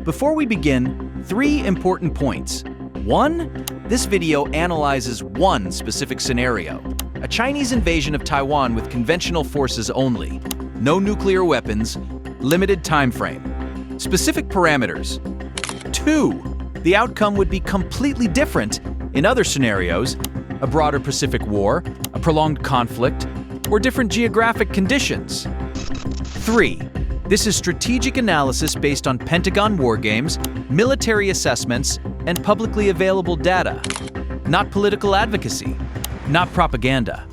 Before we begin, 3 important points. 1. This video analyzes one specific scenario, a Chinese invasion of Taiwan with conventional forces only. No nuclear weapons, limited time frame. Specific parameters. 2. The outcome would be completely different in other scenarios, a broader Pacific War, a prolonged conflict, or different geographic conditions. 3. This is strategic analysis based on Pentagon war games, military assessments, and publicly available data. Not political advocacy, not propaganda.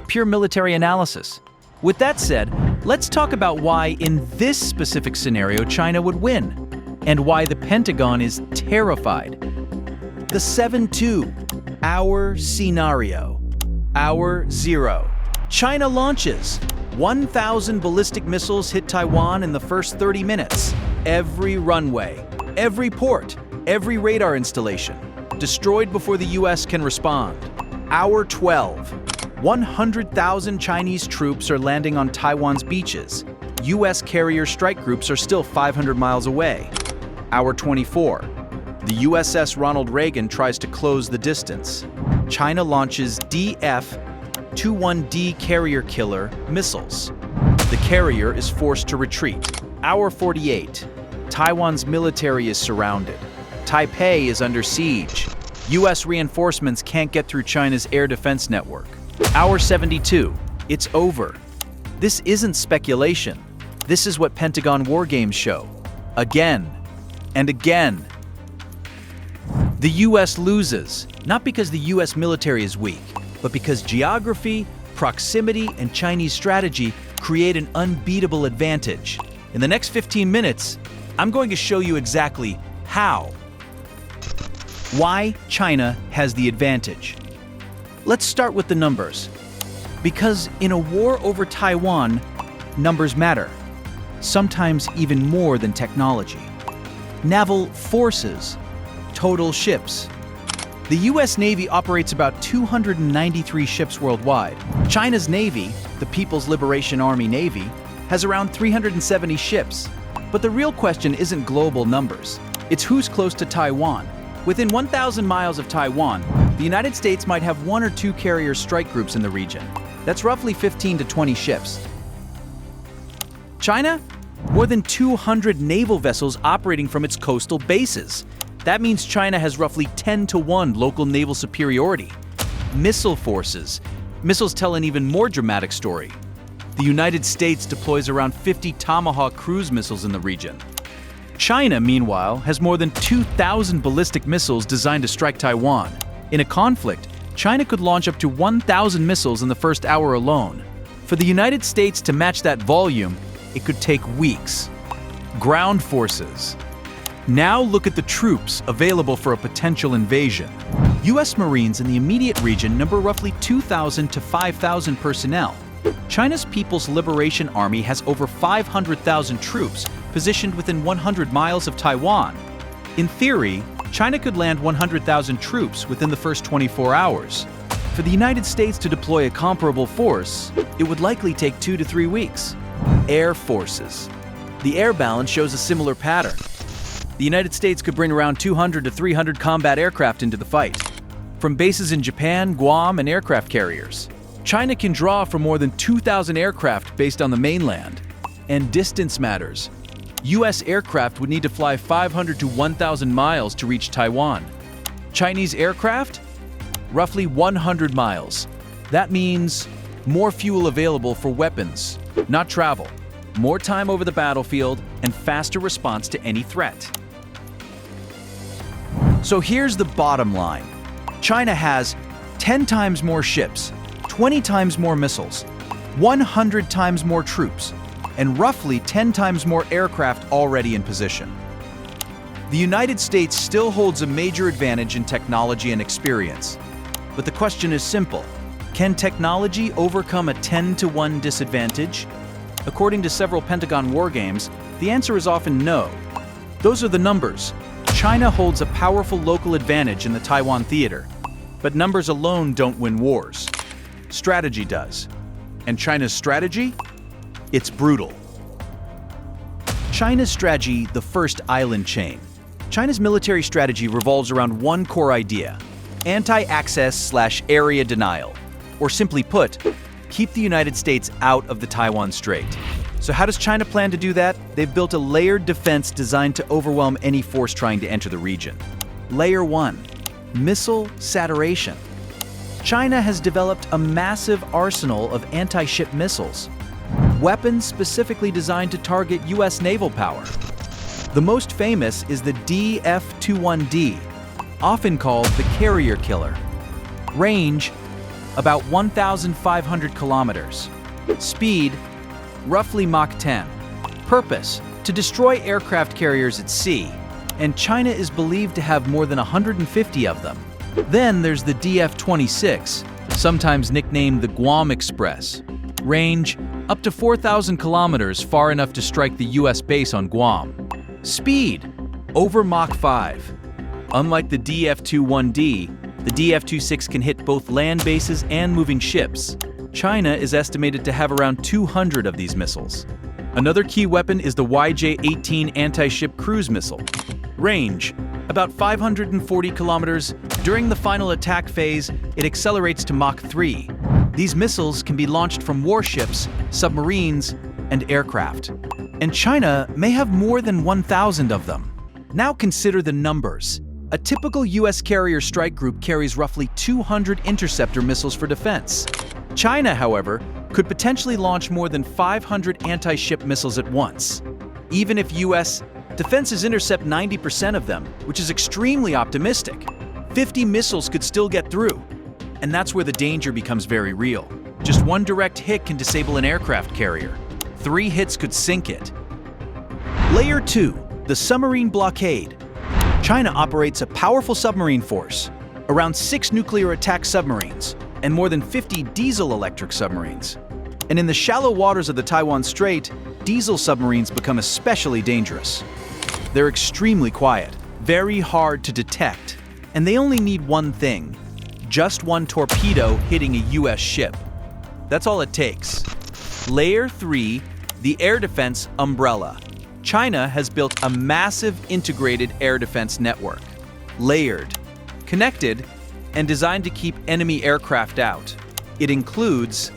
Pure military analysis. With that said, let's talk about why in this specific scenario China would win, and why the Pentagon is terrified. The 7-2, our scenario. Hour 0. China launches. 1,000 ballistic missiles hit Taiwan in the first 30 minutes. Every runway, every port, every radar installation. Destroyed before the US can respond. Hour 12. 100,000 Chinese troops are landing on Taiwan's beaches. US carrier strike groups are still 500 miles away. Hour 24. The USS Ronald Reagan tries to close the distance. China launches DF-21D carrier killer missiles. The carrier is forced to retreat. Hour 48. Taiwan's military is surrounded. Taipei is under siege. US reinforcements can't get through China's air defense network. Hour 72. It's over. This isn't speculation. This is what Pentagon war games show. Again and again. The US loses, not because the US military is weak, but because geography, proximity, and Chinese strategy create an unbeatable advantage. In the next 15 minutes, I'm going to show you exactly how. Why China has the advantage. Let's start with the numbers. Because in a war over Taiwan, numbers matter, sometimes even more than technology. Naval forces, total ships. The US Navy operates about 293 ships worldwide. China's Navy, the People's Liberation Army Navy, has around 370 ships. But the real question isn't global numbers. It's who's close to Taiwan. Within 1,000 miles of Taiwan, the United States might have 1 or 2 carrier strike groups in the region. That's roughly 15 to 20 ships. China? More than 200 naval vessels operating from its coastal bases. That means China has roughly 10 to 1 local naval superiority. Missile forces. Missiles tell an even more dramatic story. The United States deploys around 50 Tomahawk cruise missiles in the region. China, meanwhile, has more than 2,000 ballistic missiles designed to strike Taiwan. In a conflict, China could launch up to 1,000 missiles in the first hour alone. For the United States to match that volume, it could take weeks. Ground forces. Now look at the troops available for a potential invasion. US Marines in the immediate region number roughly 2,000 to 5,000 personnel. China's People's Liberation Army has over 500,000 troops positioned within 100 miles of Taiwan. In theory, China could land 100,000 troops within the first 24 hours. For the United States to deploy a comparable force, it would likely take 2 to 3 weeks. Air forces. The air balance shows a similar pattern. The United States could bring around 200 to 300 combat aircraft into the fight, from bases in Japan, Guam, and aircraft carriers. China can draw from more than 2,000 aircraft based on the mainland. And distance matters. US aircraft would need to fly 500 to 1,000 miles to reach Taiwan. Chinese aircraft? Roughly 100 miles. That means more fuel available for weapons, not travel. More time over the battlefield and faster response to any threat. So here's the bottom line. China has 10 times more ships, 20 times more missiles, 100 times more troops, and roughly 10 times more aircraft already in position. The United States still holds a major advantage in technology and experience. But the question is simple. Can technology overcome a 10 to 1 disadvantage? According to several Pentagon war games, the answer is often no. Those are the numbers. China holds a powerful local advantage in the Taiwan theater. But numbers alone don't win wars. Strategy does. And China's strategy? It's brutal. China's strategy, the first island chain. China's military strategy revolves around one core idea: anti-access/area denial. Or simply put, keep the United States out of the Taiwan Strait. So how does China plan to do that? They've built a layered defense designed to overwhelm any force trying to enter the region. Layer 1. Missile saturation. China has developed a massive arsenal of anti-ship missiles, weapons specifically designed to target U.S. naval power. The most famous is the DF-21D, often called the carrier killer. Range, about 1,500 kilometers. Speed, roughly Mach 10. Purpose, to destroy aircraft carriers at sea, and China is believed to have more than 150 of them. Then there's the DF-26, sometimes nicknamed the Guam Express. Range, up to 4,000 kilometers, far enough to strike the U.S. base on Guam. Speed, over Mach 5. Unlike the DF-21D, the DF-26 can hit both land bases and moving ships. China is estimated to have around 200 of these missiles. Another key weapon is the YJ-18 anti-ship cruise missile. Range, about 540 kilometers. During the final attack phase, it accelerates to Mach 3. These missiles can be launched from warships, submarines, and aircraft. And China may have more than 1,000 of them. Now consider the numbers. A typical U.S. carrier strike group carries roughly 200 interceptor missiles for defense. China, however, could potentially launch more than 500 anti-ship missiles at once. Even if U.S. defenses intercept 90% of them, which is extremely optimistic, 50 missiles could still get through. And that's where the danger becomes very real. Just one direct hit can disable an aircraft carrier. 3 hits could sink it. Layer 2, the submarine blockade. China operates a powerful submarine force, around 6 nuclear attack submarines, and more than 50 diesel-electric submarines. And in the shallow waters of the Taiwan Strait, diesel submarines become especially dangerous. They're extremely quiet, very hard to detect, and they only need one thing: just one torpedo hitting a U.S. ship. That's all it takes. Layer 3, the air defense umbrella. China has built a massive integrated air defense network, layered, connected, and designed to keep enemy aircraft out. It includes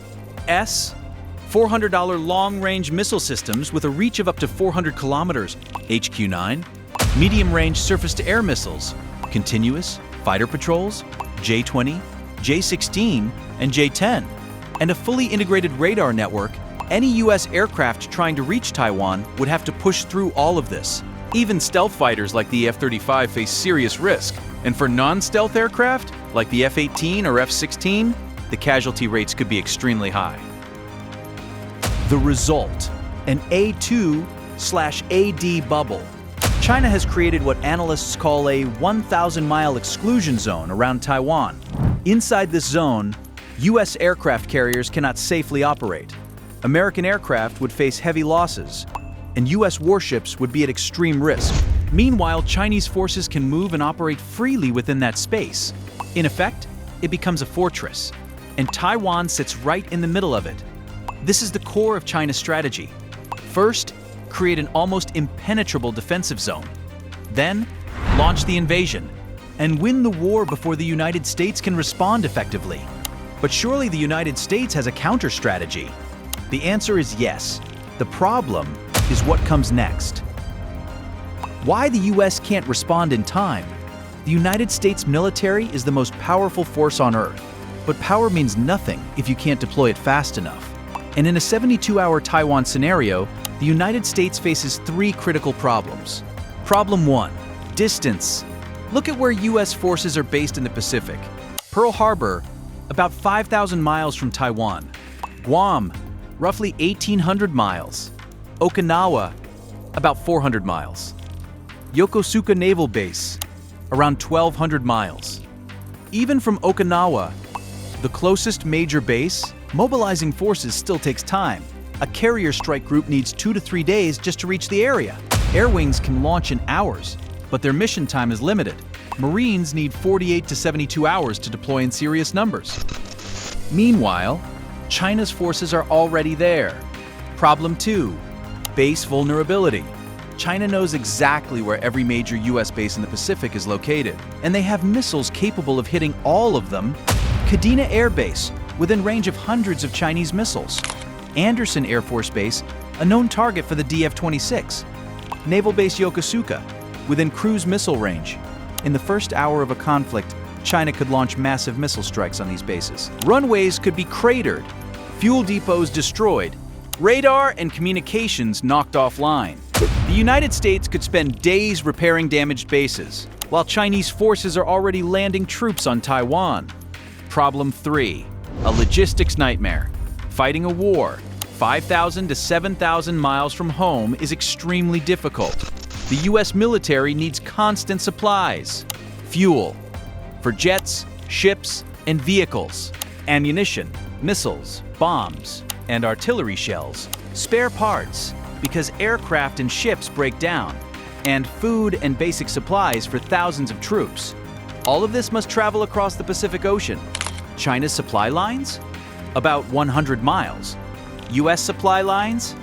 $400 long-range missile systems with a reach of up to 400 kilometers, HQ-9, medium-range surface-to-air missiles, continuous, fighter patrols, J-20, J-16, and J-10, and a fully integrated radar network. Any U.S. aircraft trying to reach Taiwan would have to push through all of this. Even stealth fighters like the F-35 face serious risk, and for non-stealth aircraft, like the F-18 or F-16, the casualty rates could be extremely high. The result, an A2/AD bubble. China has created what analysts call a 1,000-mile exclusion zone around Taiwan. Inside this zone, U.S. aircraft carriers cannot safely operate. American aircraft would face heavy losses, and U.S. warships would be at extreme risk. Meanwhile, Chinese forces can move and operate freely within that space. In effect, it becomes a fortress, and Taiwan sits right in the middle of it. This is the core of China's strategy. First, create an almost impenetrable defensive zone. Then, launch the invasion, and win the war before the United States can respond effectively. But surely the United States has a counter-strategy. The answer is yes. The problem is what comes next. Why the U.S. can't respond in time? The United States military is the most powerful force on Earth, but power means nothing if you can't deploy it fast enough. And in a 72-hour Taiwan scenario, the United States faces 3 critical problems. Problem 1, distance. Look at where U.S. forces are based in the Pacific. Pearl Harbor, about 5,000 miles from Taiwan. Guam, roughly 1,800 miles. Okinawa, about 400 miles. Yokosuka Naval Base, around 1,200 miles. Even from Okinawa, the closest major base, mobilizing forces still takes time. A carrier strike group needs 2 to 3 days just to reach the area. Air wings can launch in hours, but their mission time is limited. Marines need 48 to 72 hours to deploy in serious numbers. Meanwhile, China's forces are already there. Problem 2, base vulnerability. China knows exactly where every major US base in the Pacific is located, and they have missiles capable of hitting all of them. Kadena Air Base, within range of hundreds of Chinese missiles. Andersen Air Force Base, a known target for the DF-26. Naval Base Yokosuka, within cruise missile range. In the first hour of a conflict, China could launch massive missile strikes on these bases. Runways could be cratered, fuel depots destroyed, radar and communications knocked offline. The United States could spend days repairing damaged bases, while Chinese forces are already landing troops on Taiwan. Problem 3. A logistics nightmare. Fighting a war 5,000 to 7,000 miles from home is extremely difficult. The US military needs constant supplies. Fuel for jets, ships, and vehicles. Ammunition, missiles, bombs, and artillery shells. Spare parts, because aircraft and ships break down. And food and basic supplies for thousands of troops. All of this must travel across the Pacific Ocean. China's supply lines? About 100 miles. US supply lines?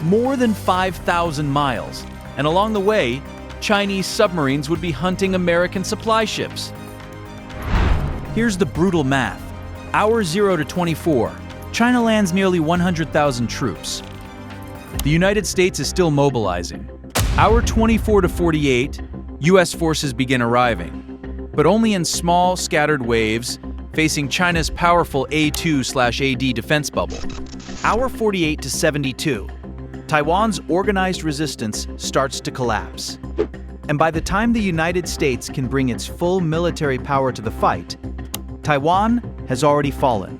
More than 5,000 miles. And along the way, Chinese submarines would be hunting American supply ships. Here's the brutal math. Hour 0 to 24, China lands nearly 100,000 troops. The United States is still mobilizing. Hour 24 to 48, US forces begin arriving, but only in small, scattered waves, facing China's powerful A2/AD defense bubble. Hour 48 to 72, Taiwan's organized resistance starts to collapse. And by the time the United States can bring its full military power to the fight, Taiwan has already fallen.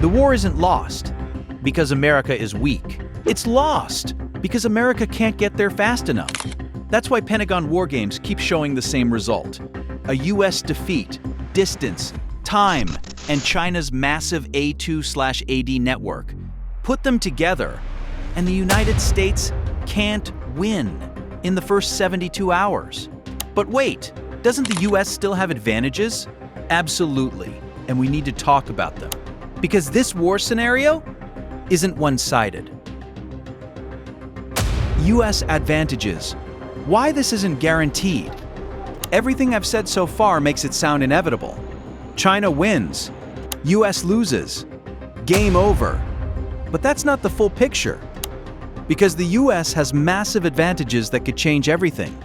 The war isn't lost because America is weak. It's lost because America can't get there fast enough. That's why Pentagon war games keep showing the same result. A US defeat, distance, time, and China's massive A2/AD network. Put them together, and the United States can't win in the first 72 hours. But wait, doesn't the US still have advantages? Absolutely, and we need to talk about them. Because this war scenario isn't one-sided. US advantages. Why this isn't guaranteed? Everything I've said so far makes it sound inevitable. China wins. US loses. Game over. But that's not the full picture. Because the US has massive advantages that could change everything.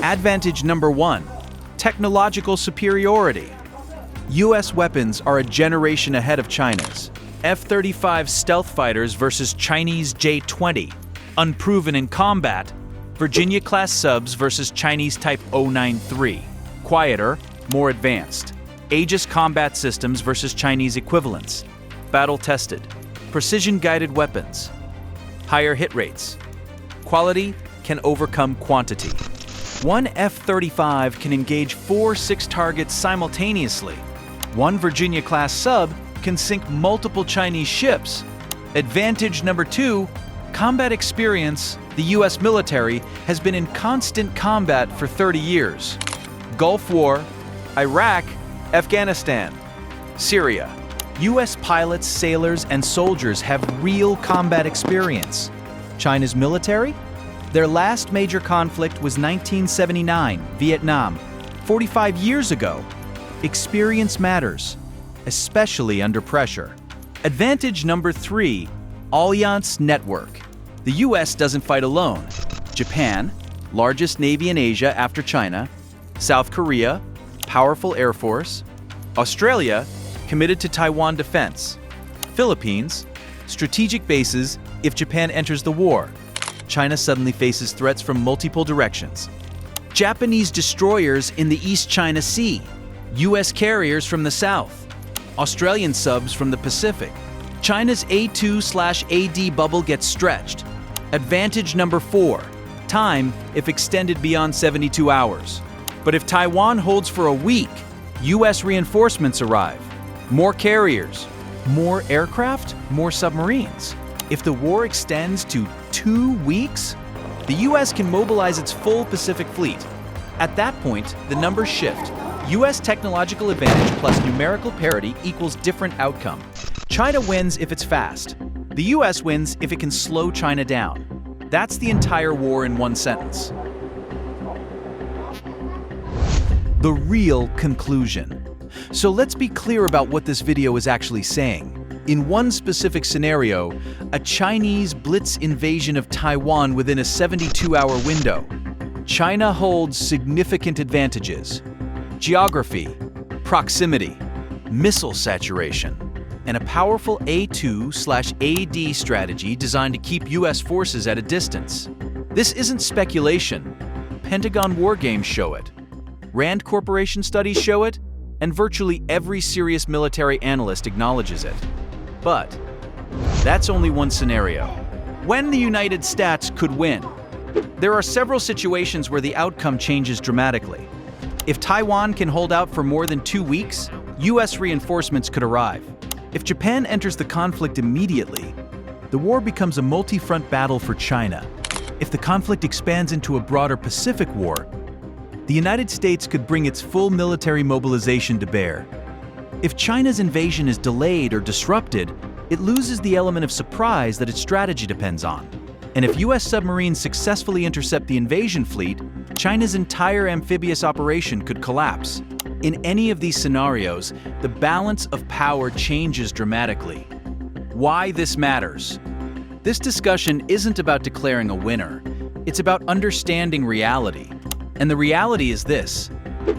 Advantage number 1, technological superiority. US weapons are a generation ahead of China's. F-35 stealth fighters versus Chinese J-20. Unproven in combat. Virginia-class subs versus Chinese Type 093. Quieter, more advanced. Aegis combat systems versus Chinese equivalents. Battle-tested. Precision-guided weapons. Higher hit rates. Quality can overcome quantity. One F-35 can engage 4-6 targets simultaneously. One Virginia-class sub can sink multiple Chinese ships. Advantage number 2, combat experience. The US military has been in constant combat for 30 years. Gulf War, Iraq, Afghanistan, Syria. US pilots, sailors, and soldiers have real combat experience. China's military? Their last major conflict was 1979, Vietnam, 45 years ago. Experience matters, especially under pressure. Advantage number 3, Alliance Network. The US doesn't fight alone. Japan, largest navy in Asia after China. South Korea, powerful air force. Australia, committed to Taiwan defense. Philippines, strategic bases if Japan enters the war. China suddenly faces threats from multiple directions. Japanese destroyers in the East China Sea. US carriers from the south. Australian subs from the Pacific. China's A2/AD bubble gets stretched. Advantage number 4, time if extended beyond 72 hours. But if Taiwan holds for a week, US reinforcements arrive. More carriers, more aircraft, more submarines. If the war extends to 2 weeks, the US can mobilize its full Pacific fleet. At that point, the numbers shift. US technological advantage plus numerical parity equals different outcome. China wins if it's fast. The US wins if it can slow China down. That's the entire war in one sentence. The real conclusion. So let's be clear about what this video is actually saying. In one specific scenario, a Chinese blitz invasion of Taiwan within a 72-hour window, China holds significant advantages: geography, proximity, missile saturation, and a powerful A2/AD strategy designed to keep US forces at a distance. This isn't speculation. Pentagon war games show it. Rand Corporation studies show it, and virtually every serious military analyst acknowledges it. But that's only one scenario. When the United States could win. There are several situations where the outcome changes dramatically. If Taiwan can hold out for more than 2 weeks, US reinforcements could arrive. If Japan enters the conflict immediately, the war becomes a multi-front battle for China. If the conflict expands into a broader Pacific war, the United States could bring its full military mobilization to bear. If China's invasion is delayed or disrupted, it loses the element of surprise that its strategy depends on. And if US submarines successfully intercept the invasion fleet, China's entire amphibious operation could collapse. In any of these scenarios, the balance of power changes dramatically. Why this matters? This discussion isn't about declaring a winner. It's about understanding reality. And the reality is this: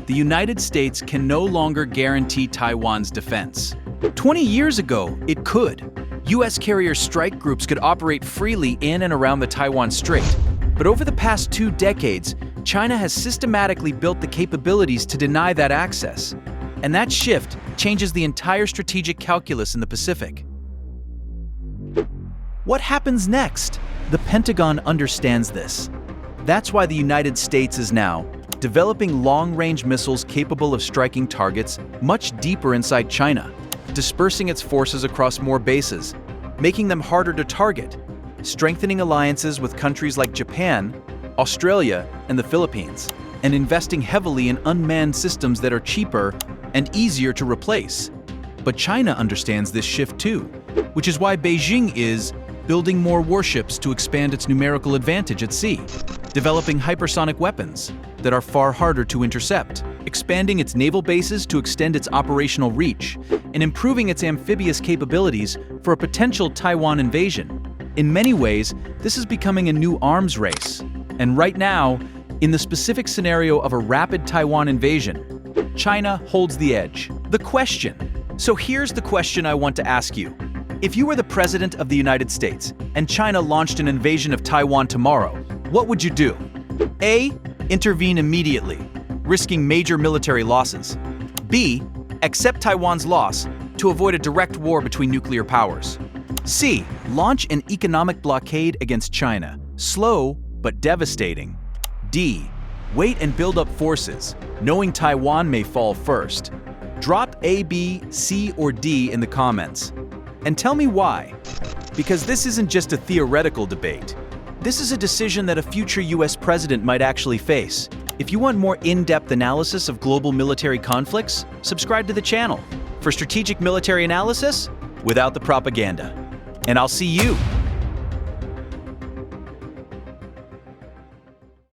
the United States can no longer guarantee Taiwan's defense. 20 years ago, it could. US carrier strike groups could operate freely in and around the Taiwan Strait. But over the past 2 decades, China has systematically built the capabilities to deny that access. And that shift changes the entire strategic calculus in the Pacific. What happens next? The Pentagon understands this. That's why the United States is now developing long-range missiles capable of striking targets much deeper inside China, dispersing its forces across more bases, making them harder to target, strengthening alliances with countries like Japan, Australia, and the Philippines, and investing heavily in unmanned systems that are cheaper and easier to replace. But China understands this shift too, which is why Beijing is building more warships to expand its numerical advantage at sea, developing hypersonic weapons that are far harder to intercept, expanding its naval bases to extend its operational reach, and improving its amphibious capabilities for a potential Taiwan invasion. In many ways, this is becoming a new arms race. And right now, in the specific scenario of a rapid Taiwan invasion, China holds the edge. The question. So here's the question I want to ask you. If you were the President of the United States and China launched an invasion of Taiwan tomorrow, what would you do? A. Intervene immediately, risking major military losses. B. Accept Taiwan's loss to avoid a direct war between nuclear powers. C. Launch an economic blockade against China, slow but devastating. D. Wait and build up forces, knowing Taiwan may fall first. Drop A, B, C, or D in the comments. And tell me why. Because this isn't just a theoretical debate. This is a decision that a future US president might actually face. If you want more in-depth analysis of global military conflicts, subscribe to the channel for strategic military analysis without the propaganda. And I'll see you